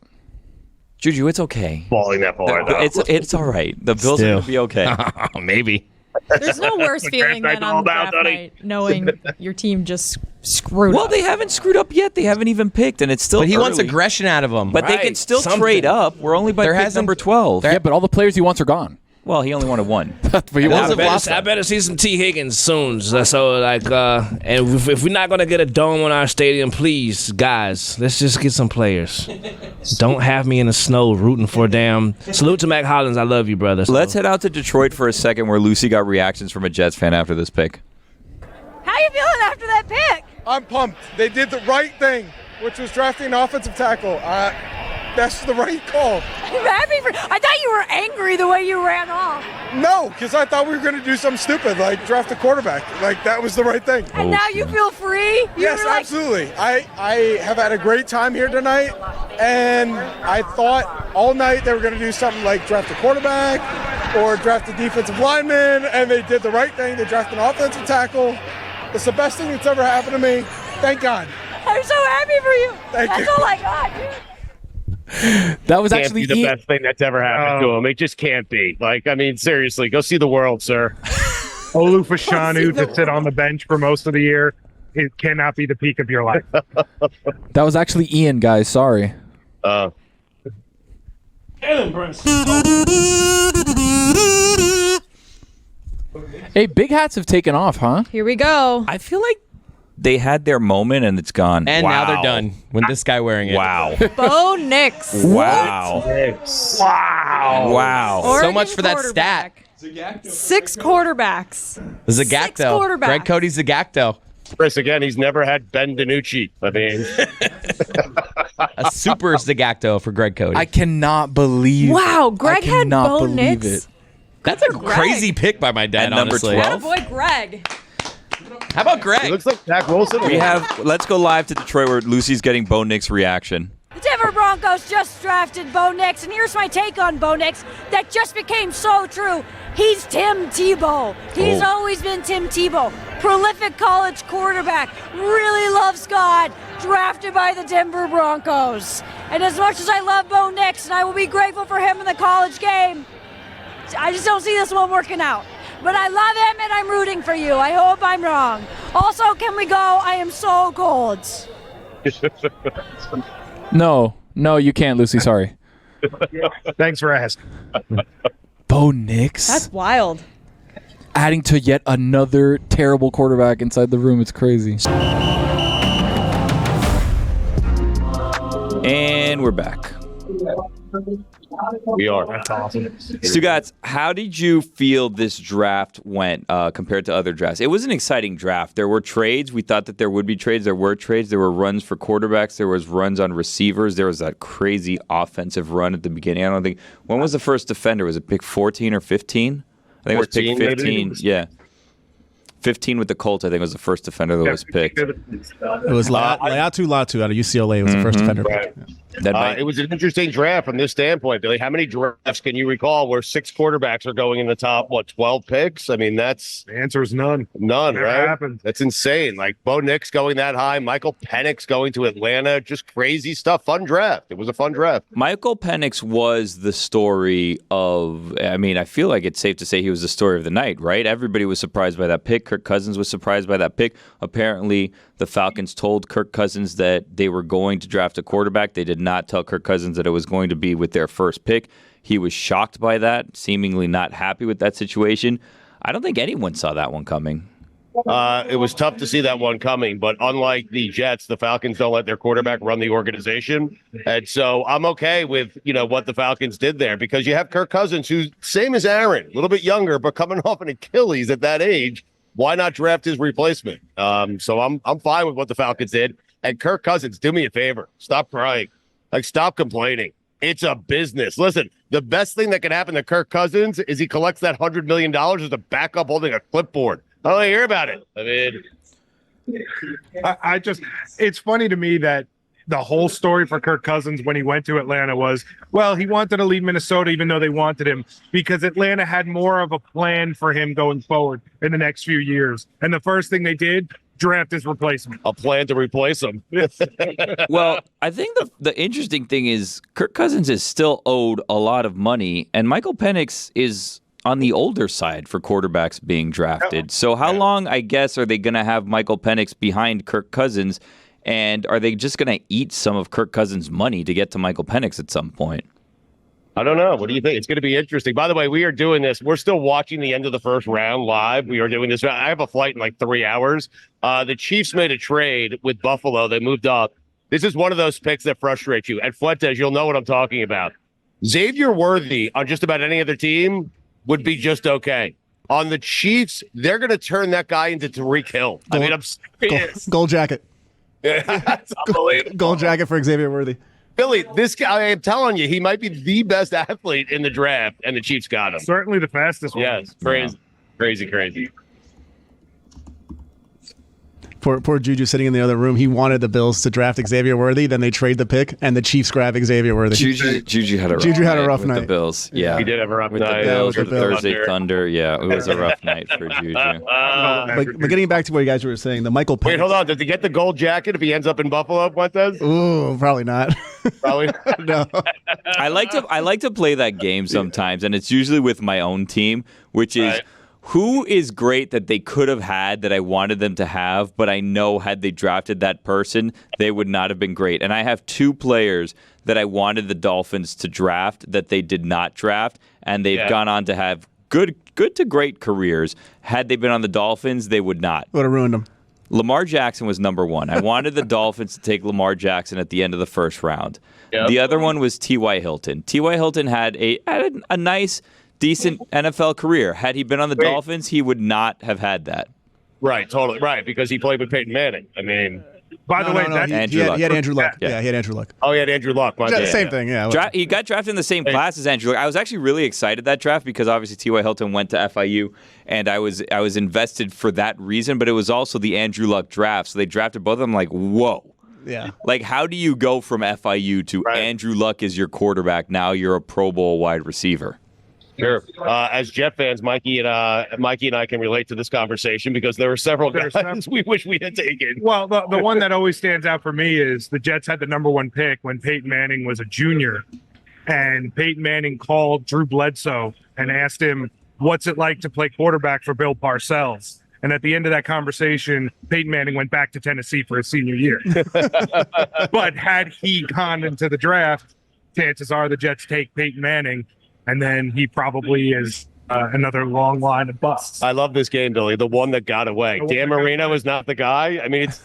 Juju, it's okay. Falling that far, though. It's all right. The Bills are going to be okay. Maybe. There's no worse feeling than on draft night knowing your team just screwed Well, up. they haven't screwed up yet. They haven't even picked, and it's still But he wants early. aggression out of him. But they can still trade up. We're only by pick number 12. Yeah, but all the players he wants are gone. Well, he only wanted one. But he wasn't lost. I better see some T. Higgins soon. So, and if we're not going to get a dome on our stadium, please, guys, let's just get some players. Don't have me in the snow rooting for damn. Salute to Mac Hollins. I love you, brother. Let's head out to Detroit for a second where Lucy got reactions from a Jets fan after this pick. How you feeling after that pick? I'm pumped. They did the right thing, which was drafting an offensive tackle. That's the right call. I'm happy for. I thought you were angry the way you ran off. No, because I thought we were going to do something stupid, like draft a quarterback. Like, that was the right thing. And now you feel free? Yes, absolutely. I have had a great time here tonight, and I thought all night they were going to do something like draft a quarterback or draft a defensive lineman, and they did the right thing. They drafted an offensive tackle. It's the best thing that's ever happened to me. Thank God. I'm so happy for you. Thank That's you. all I got, dude. That was Can't actually be the best thing that's ever happened to him. It just can't be. Like, I mean, seriously, go see the world, sir. Olu Fashanu to sit on the bench for most of the year. It cannot be the peak of your life. That was actually Ian, guys. Sorry. Hey, big hats have taken off, huh? Here we go. I feel like they had their moment and it's gone. And now they're done with this guy wearing it. Wow. Bo Nix. Wow. Wow. Wow. So Oregon much for that stat. quarterback. 6 quarterbacks. Zagacto. quarterbacks. Greg Cody Zagacto. Chris, again, he's never had Ben DiNucci. I mean, A super Zagacto for Greg Cody. I cannot believe. Wow, Greg I had cannot Bo believe Nix. it. That's a crazy pick by my dad, At number honestly. 12? Boy, Greg. How about Greg? he looks like Zach Wilson. Let's go live to Detroit where Lucy's getting Bo Nix reaction. The Denver Broncos just drafted Bo Nix, and here's my take on Bo Nix that just became so true. He's Tim Tebow. He's always been Tim Tebow. Prolific college quarterback. Really loves God. Drafted by the Denver Broncos. And as much as I love Bo Nix, and I will be grateful for him in the college game, I just don't see this one working out. But I love him, and I'm rooting for you. I hope I'm wrong. Also, can we go? I am so cold. No, you can't, Lucy. Sorry. Thanks for asking. Bo Nix. That's wild. Adding to yet another terrible quarterback inside the room. It's crazy. And we're back. We are. That's awesome. Stugotz, how did you feel this draft went compared to other drafts? It was an exciting draft. There were trades. We thought that there would be trades. There were trades. There were runs for quarterbacks. There was runs on receivers. There was that crazy offensive run at the beginning. I don't think. When was the first defender? Was it pick 14 or 15? I think it was pick 15. Maybe? Yeah. 15 with the Colts, I think, was the first defender that was picked. It was Laiatu Latu out of UCLA was the first defender. Right. It was an interesting draft from this standpoint, Billy. How many drafts can you recall where 6 quarterbacks are going in the top, 12 picks? I mean, that's... The answer is none. None, Never right? happened. That's insane. Like, Bo Nix going that high, Michael Penix going to Atlanta, just crazy stuff. Fun draft. It was a fun draft. Michael Penix was the story of... I mean, I feel like it's safe to say he was the story of the night, right? Everybody was surprised by that pick. Kirk Cousins was surprised by that pick. Apparently, the Falcons told Kirk Cousins that they were going to draft a quarterback. They did not tell Kirk Cousins that it was going to be with their first pick. He was shocked by that, seemingly not happy with that situation. I don't think anyone saw that one coming. It was tough to see that one coming, but unlike the Jets, the Falcons don't let their quarterback run the organization. And so I'm okay with, what the Falcons did there, because you have Kirk Cousins, who's same as Aaron, a little bit younger, but coming off an Achilles at that age. Why not draft his replacement? So I'm fine with what the Falcons did. And Kirk Cousins, do me a favor. Stop crying. Stop complaining. It's a business. Listen, the best thing that can happen to Kirk Cousins is he collects that $100 million as a backup holding a clipboard. I don't want to hear about it. I mean, it's funny to me that the whole story for Kirk Cousins when he went to Atlanta was, well, he wanted to leave Minnesota even though they wanted him because Atlanta had more of a plan for him going forward in the next few years. And the first thing they did, draft his replacement. A plan to replace him. Well, I think the interesting thing is Kirk Cousins is still owed a lot of money, and Michael Penix is on the older side for quarterbacks being drafted. So how long, I guess, are they going to have Michael Penix behind Kirk Cousins? And are they just going to eat some of Kirk Cousins' money to get to Michael Penix at some point? I don't know. What do you think? It's going to be interesting. By the way, we are doing this. We're still watching the end of the first round live. We are doing this. I have a flight in like 3 hours. The Chiefs made a trade with Buffalo. They moved up. This is one of those picks that frustrates you. At Fuentes, you'll know what I'm talking about. Xavier Worthy on just about any other team would be just okay. On the Chiefs, they're going to turn that guy into Tyreek Hill. I mean, I'm serious. Gold jacket. That's unbelievable. Gold jacket for Xavier Worthy. Billy, this guy, I am telling you, he might be the best athlete in the draft, and the Chiefs got him. Certainly the fastest one. Yes, crazy, crazy. Poor Juju sitting in the other room. He wanted the Bills to draft Xavier Worthy. Then they trade the pick, and the Chiefs grab Xavier Worthy. Juju had a rough night with the Bills. Yeah, he did have a rough night. With the Thursday Thunder. Yeah, it was a rough night for Juju. But getting back to what you guys were saying, the Michael Penix. Wait, hold on. Did he get the gold jacket if he ends up in Buffalo? Fuentes? Ooh, probably not. Probably no. I like to play that game sometimes, and it's usually with my own team, which is. Right. Who is great that they could have had that I wanted them to have, but I know had they drafted that person, they would not have been great. And I have 2 players that I wanted the Dolphins to draft that they did not draft, and they've gone on to have good to great careers. Had they been on the Dolphins, they would not. Would have ruined them. Lamar Jackson was number 1. I wanted the Dolphins to take Lamar Jackson at the end of the first round. Yep. The other one was T.Y. Hilton. T.Y. Hilton had a nice, decent NFL career. Had he been on the Dolphins, he would not have had had Right, totally. Right, because he played with Peyton Manning. I mean... By the way, he had Andrew Luck. Yeah, he had Andrew Luck. Oh, he had Andrew Luck. Same thing, yeah. He got drafted in the same class as Andrew Luck. I was actually really excited that draft because obviously T.Y. Hilton went to FIU, and I was invested for that reason, but it was also the Andrew Luck draft, so they drafted both of them like, whoa. Yeah. Like, how do you go from FIU to Andrew Luck as your quarterback, now you're a Pro Bowl wide receiver? Sure. As Jet fans, Mikey and I can relate to this conversation because there are several guys we wish we had taken. Well, the one that always stands out for me is the Jets had the number 1 pick when Peyton Manning was a junior, and Peyton Manning called Drew Bledsoe and asked him, what's it like to play quarterback for Bill Parcells? And at the end of that conversation, Peyton Manning went back to Tennessee for his senior year. But had he gone into the draft, chances are the Jets take Peyton Manning, and then he probably is another long line of busts. I love this game, Billy. The one that got away. Dan Marino is not the guy. I mean, it's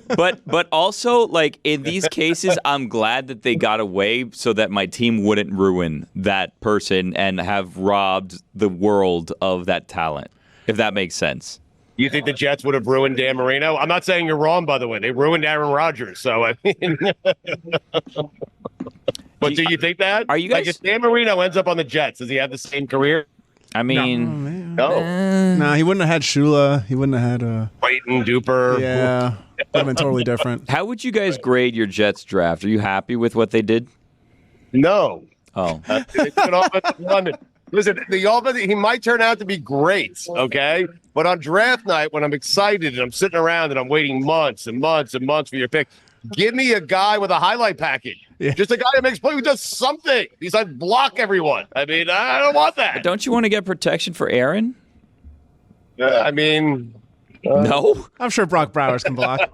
but also, like, in these cases, I'm glad that they got away so that my team wouldn't ruin that person and have robbed the world of that talent, if that makes sense. You think the Jets would have ruined Dan Marino? I'm not saying you're wrong, by the way. They ruined Aaron Rodgers. So, I mean, but do you think that? Are you guys? Like, if Dan Marino ends up on the Jets, does he have the same career? I mean, no, he wouldn't have had Shula. He wouldn't have had Peyton Duper. Yeah, would have been totally different. How would you guys grade your Jets draft? Are you happy with what they did? No. Oh. Listen, the offense, he might turn out to be great, okay? But on draft night, when I'm excited and I'm sitting around and I'm waiting months and months and months for your pick, give me a guy with a highlight package. Yeah. Just a guy that makes play who does something. He's like, block everyone. I mean, I don't want that. But don't you want to get protection for Aaron? I mean... no? I'm sure Brock Bowers can block.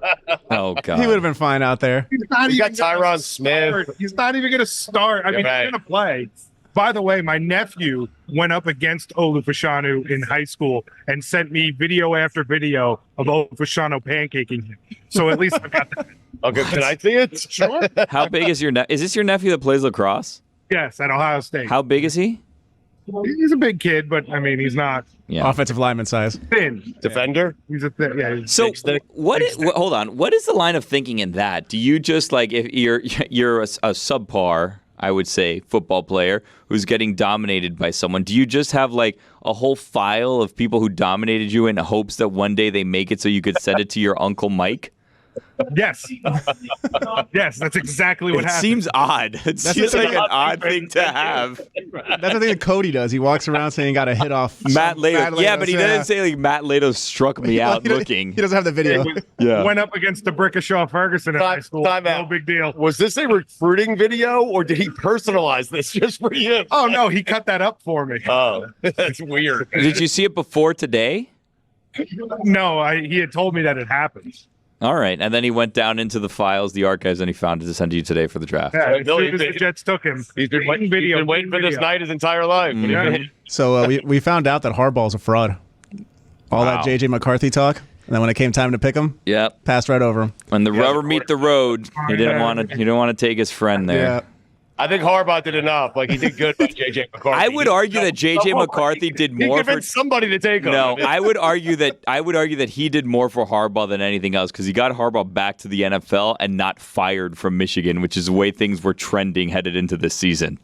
Oh, God. He would have been fine out there. He's not You even got Tyron Smith. He's not even going to start. I mean, right. he's going to play. By the way, my nephew went up against Olu Fashanu in high school and sent me video after video of Olu Fashanu pancaking him. So at least I got that. Okay, can I see it? Sure. How big is your is this your nephew that plays lacrosse? Yes, at Ohio State. How big is he? He's a big kid, but I mean, he's not offensive lineman size. thin. Defender? He's a thin. Yeah. He's So thick. hold on. What is the line of thinking in that? Do you just like if you're a subpar, I would say, football player who's getting dominated by someone, do you just have like a whole file of people who dominated you in hopes that one day they make it so you could send it to your Uncle Mike? Yes. Yes, that's exactly what It happened. seems odd. It seems like an odd thing to have. That's the thing that Cody does. He walks around saying he got a hit off Matt Lato. Yeah, but he doesn't yeah. say like Matt Lato struck me out looking. He doesn't have the video. Yeah. Went up against the Brickashaw Ferguson in high school. Time No out. big deal. Was this a recruiting video, or did he personalize this just for you? Oh, no, he cut that up for me. Oh, that's weird. Did you see it before today? No, he had told me that it happened. All right, and then he went down into the files, the archives, and he found it to send to you today for the draft. Yeah, as Billy, soon as the Jets took him. He's been waiting for this night his entire life. Mm-hmm. So we found out that Harbaugh's a fraud. All that JJ McCarthy talk, and then when it came time to pick him, passed right over him. When the rubber meet the road, he didn't want to take his friend there. Yeah. I think Harbaugh did enough. Like, he did good by JJ McCarthy. I would argue that JJ McCarthy did more He for convinced somebody to take him. No, I would argue that he did more for Harbaugh than anything else because he got Harbaugh back to the NFL and not fired from Michigan, which is the way things were trending headed into this season.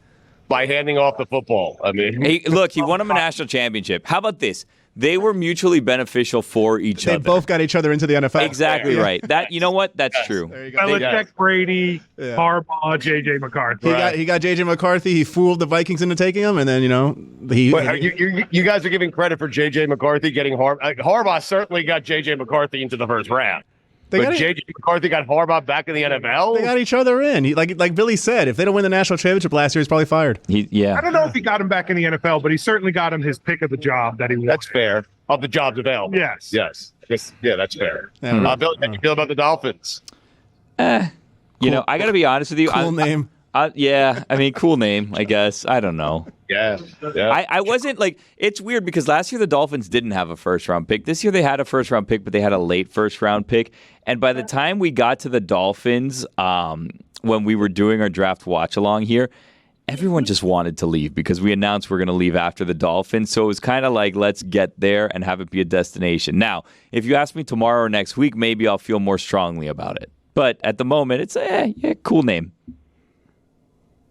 By handing off the football. I mean, hey, look, he won him a national championship. How about this? They were mutually beneficial for each other. They both got each other into the NFL. Exactly right. That you know what? That's true. There you go. Belichick, Brady, Harbaugh, JJ McCarthy. He got JJ McCarthy. He fooled the Vikings into taking him, and then you guys are giving credit for JJ McCarthy getting Harbaugh. Harbaugh certainly got JJ McCarthy into the first round. But JJ McCarthy got Harbaugh back in the NFL. They got each other in. Like Billy said, if they don't win the national championship last year, he's probably fired. I don't know if he got him back in the NFL, but he certainly got him his pick of the job that he wanted. That's fair. Of the jobs available. Yes. Yeah, that's fair. Yeah. Billy, how do you feel about the Dolphins? I got to be honest with you. Cool name. Cool name, I guess. I don't know. Yeah. I wasn't like, it's weird because last year the Dolphins didn't have a first round pick. This year they had a first round pick, but they had a late first round pick. And by the time we got to the Dolphins, when we were doing our draft watch along here, everyone just wanted to leave because we announced we're going to leave after the Dolphins. So it was kind of like, let's get there and have it be a destination. Now, if you ask me tomorrow or next week, maybe I'll feel more strongly about it. But at the moment, it's cool name.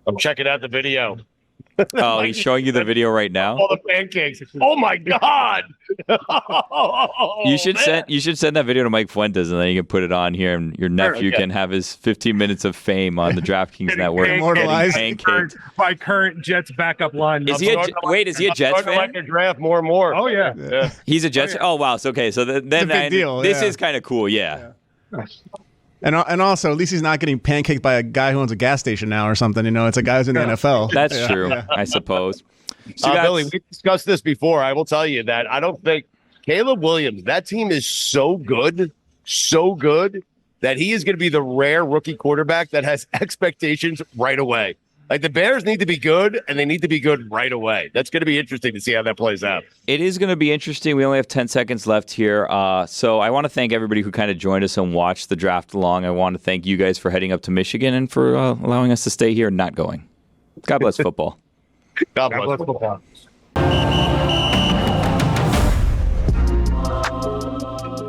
I'm checking out the video. Oh, he's showing you the video right now? All the pancakes. Oh, my God. You should send that video to Mike Fuentes, and then you can put it on here, and your nephew can have his 15 minutes of fame on the DraftKings Network. Immortalized by current Jets backup line. Is he a Jets fan? I like your draft more and more. Oh, yeah. He's a Jets fan? Oh, wow. So, okay. So then it's a big deal. This is kind of cool. Yeah. And also, at least he's not getting pancaked by a guy who owns a gas station now or something. It's a guy who's in the NFL. That's true, I suppose. So Billy, we discussed this before. I will tell you that I don't think Caleb Williams, that team is so good that he is going to be the rare rookie quarterback that has expectations right away. Like the Bears need to be good, and they need to be good right away. That's going to be interesting to see how that plays out. It is going to be interesting. We only have 10 seconds left here. So I want to thank everybody who kind of joined us and watched the draft along. I want to thank you guys for heading up to Michigan and for allowing us to stay here and not going. God bless football. God bless football.